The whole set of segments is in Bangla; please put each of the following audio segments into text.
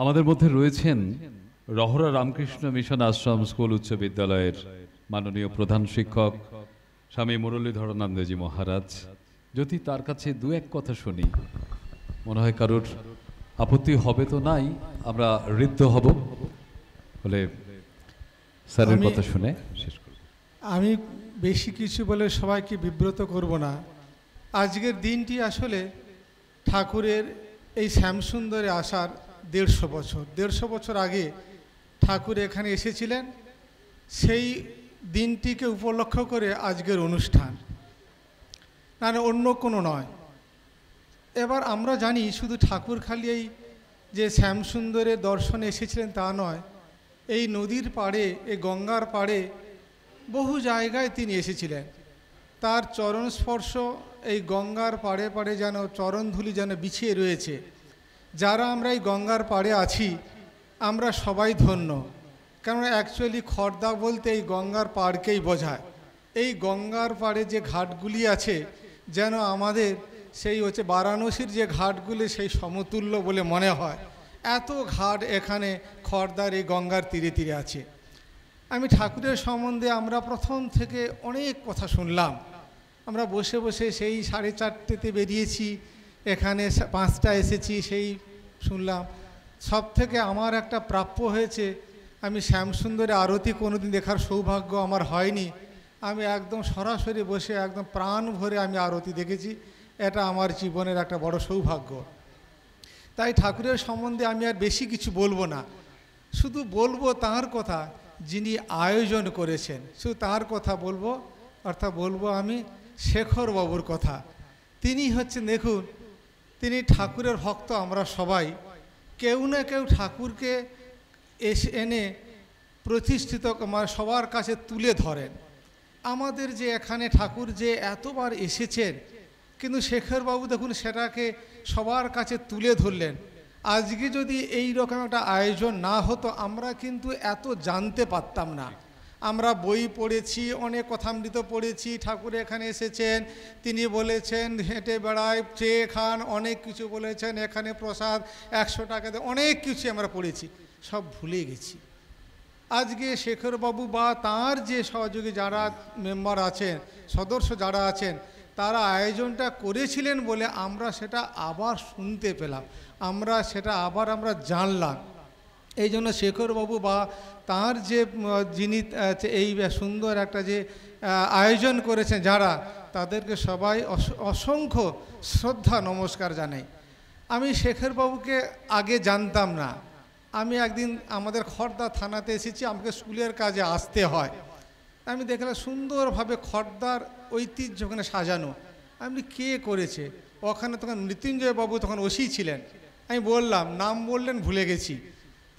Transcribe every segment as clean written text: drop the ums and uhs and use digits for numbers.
আমাদের মধ্যে রয়েছেন রহরা রামকৃষ্ণ মিশন আশ্রম স্কুল উচ্চ বিদ্যালয়ের মাননীয় প্রধান শিক্ষক স্বামী মুরলীধরানন্দজি মহারাজ। যদি তার কাছে দু এক কথা শুনি, মনে হয় কারোর আপত্তি হবে তো নাই, আমরা ঋদ্ধ হব বলে স্যারের কথা শুনে শেষ করব। আমি বেশি কিছু বলে সবাইকে বিব্রত করব না। আজকের দিনটি আসলে ঠাকুরের এই শ্যামসুন্দরে আসার 150 বছর আগে ঠাকুর এখানে এসেছিলেন। সেই দিনটিকে উপলক্ষ করে আজকের অনুষ্ঠান, না অন্য কোনো নয়। এবার আমরা জানি শুধু ঠাকুর খালি এই যে শ্যামসুন্দরে দর্শনে এসেছিলেন তা নয়, এই নদীর পাড়ে, এই গঙ্গার পাড়ে বহু জায়গায় তিনি এসেছিলেন। তার চরণ স্পর্শ এই গঙ্গার পাড়ে পাড়ে যেন চরণধুলি যেন বিছিয়ে রয়েছে। যারা আমরা এই গঙ্গার পাড়ে আছি আমরা সবাই ধন্য, কারণ অ্যাকচুয়ালি খর্দা বলতে এই গঙ্গার পাড়কেই বোঝায়। এই গঙ্গার পাড়ে যে ঘাটগুলি আছে যেন আমাদের সেই হচ্ছে বারাণসীর যে ঘাটগুলি সেই সমতুল্য বলে মনে হয়। এত ঘাট এখানে খর্দার এই গঙ্গার তীরে তীরে আছে। আমি ঠাকুরের সম্বন্ধে আমরা প্রথম থেকে অনেক কথা শুনলাম। আমরা বসে বসে সেই 4:30তে বেরিয়েছি, এখানে 5টা এসেছি, সেই শুনলাম। সব থেকে আমার একটা প্রাপ্য হয়েছে, আমি শ্যামসুন্দরে আরতি কোনোদিন দেখার সৌভাগ্য আমার হয়নি। আমি একদম সরাসরি বসে একদম প্রাণ ভরে আমি আরতি দেখেছি। এটা আমার জীবনের একটা বড় সৌভাগ্য। তাই ঠাকুরের সম্বন্ধে আমি আর বেশি কিছু বলবো না, শুধু বলবো তাঁর কথা যিনি আয়োজন করেছেন, শুধু তাঁর কথা বলবো। অর্থাৎ বলবো আমি শেখরবাবুর কথা। তিনি হচ্ছেন, দেখুন, তিনি ঠাকুরের ভক্ত। আমরা সবাই কেউ না কেউ ঠাকুরকে এনে প্রতিষ্ঠিত সবার কাছে তুলে ধরেন। আমাদের যে এখানে ঠাকুর যে এতবার এসেছেন, কিন্তু শেখরবাবু দেখুন সেটাকে সবার কাছে তুলে ধরলেন। আজকে যদি এই রকম একটা আয়োজন না হতো আমরা কিন্তু এত জানতে পারতাম না। আমরা বই পড়েছি, অনেক কথামৃত পড়েছি, ঠাকুর এখানে এসেছেন, তিনি বলেছেন হেঁটে বেড়ায়, চেয়ে খান, অনেক কিছু বলেছেন, এখানে প্রসাদ 100 টাকা দিয়ে, অনেক কিছু আমরা পড়েছি, সব ভুলে গেছি। আজকে শেখরবাবু বা তাঁর যে সহযোগী যারা মেম্বার আছেন, সদস্য যারা আছেন, তারা আয়োজনটা করেছিলেন বলে আমরা সেটা আবার শুনতে পেলাম, আমরা সেটা আবার আমরা জানলাম। এই জন্য শেখরবাবু বা তাঁর যে যিনি এই সুন্দর একটা যে আয়োজন করেছেন যারা, তাদেরকে সবাই অসংখ্য শ্রদ্ধা নমস্কার জানাই। আমি শেখরবাবুকে আগে জানতাম না। আমি একদিন আমাদের খর্দা থানাতে এসেছি, আমাকে স্কুলের কাজে আসতে হয়। আমি দেখলাম সুন্দরভাবে খর্দার ঐতিহ্য ওখানে সাজানো। আমি কে করেছে? ওখানে তখন মৃত্যুঞ্জয়বাবু তখন ওসি ছিলেন। আমি বললাম, নাম বললেন, ভুলে গেছি।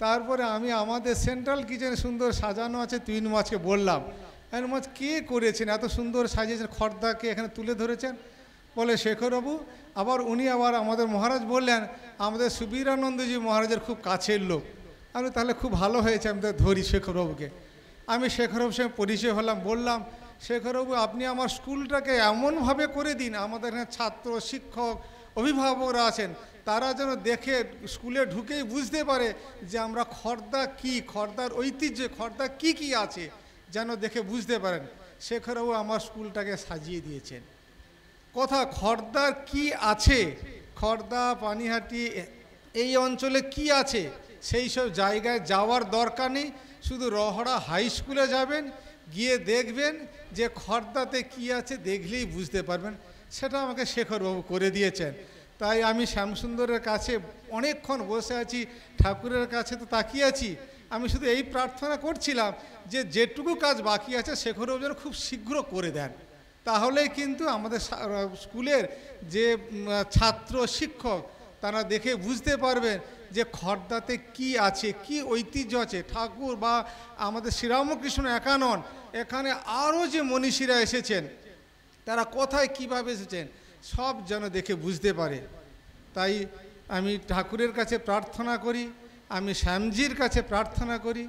তারপরে আমি আমাদের সেন্ট্রাল কিচেনে সুন্দর সাজানো আছে, তুইন মাছকে বললাম, তুইন মাছ কে করেছেন, এত সুন্দর সাজিয়েছেন, খর্দাকে এখানে তুলে ধরেছেন। বলে শেখরবাবু। আবার উনি আবার আমাদের মহারাজ বললেন, আমাদের সুবীরানন্দজি মহারাজের খুব কাছের লোক। আমি তাহলে খুব ভালো হয়েছে, আমি ধরি শেখরবাবুকে। আমি শেখরবাবুর সঙ্গে পরিচয় হলাম, বললাম, শেখরবাবু আপনি আমার স্কুলটাকে এমনভাবে করে দিন, আমাদের এখানে ছাত্র, শিক্ষক, অভিভাবকরা আছেন, তারা যেন দেখে স্কুলে ঢুকেই বুঝতে পারে যে আমরা খর্দা কি, খর্দার ঐতিহ্য, খর্দা কি কি আছে, যেন দেখে বুঝতে পারেন। শেখরবাবু আমার স্কুলটাকে সাজিয়ে দিয়েছেন। কথা খর্দার কি আছে, খর্দা, পানিহাটি এই অঞ্চলে কি আছে, সেই সব জায়গায় যাওয়ার দরকার নেই। শুধু রহরা হাই স্কুলে যাবেন, গিয়ে দেখবেন যে খর্দাতে কি আছে, দেখলেই বুঝতে পারবেন। সেটা আমাকে শেখরবাবু করে দিয়েছেন। তাই আমি শ্যামসুন্দরের কাছে অনেকক্ষণ বসে আছি, ঠাকুরের কাছে তো তাকিয়ে আছি। আমি শুধু এই প্রার্থনা করছিলাম যে যেটুকু কাজ বাকি আছে শেখরবাবু যেন খুব শীঘ্র করে দেন। তাহলেই কিন্তু আমাদের স্কুলের যে ছাত্র, শিক্ষক, তারা দেখে বুঝতে পারবেন যে খর্দাতে কি আছে, কি ঐতিহ্য আছে। ঠাকুর বা আমাদের শ্রীরামকৃষ্ণ একা নন, এখানে আরও যে মনীষীরা এসেছেন, তারা কোথায় কিভাবে এসেছেন, সব যেন দেখে বুঝতে পারে। তাই আমি ঠাকুরের কাছে প্রার্থনা করি, আমি শ্যামজির কাছে প্রার্থনা করি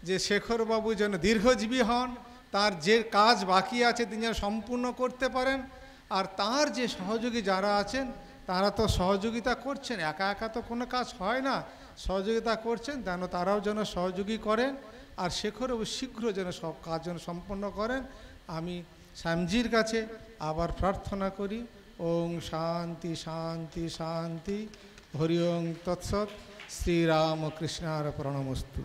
যে শেখরবাবু যেন দীর্ঘজীবী হন, তার যে কাজ বাকি আছে তিনি যেন সম্পূর্ণ করতে পারেন, আর তার যে সহযোগী যারা আছেন তারা তো সহযোগিতা করছেন, একা একা তো কোনো কাজ হয় না, সহযোগিতা করছেন, যেন তারাও যেন সহযোগী করেন আর শেখরও শীঘ্র যেন সব কাজ যেন সম্পন্ন করেন। আমি শ্যামজির কাছে আবার প্রার্থনা করি, ওং শান্তি শান্তি শান্তি, হরি ওং তৎসৎ, শ্রীরামকৃষ্ণার প্রণমস্তু।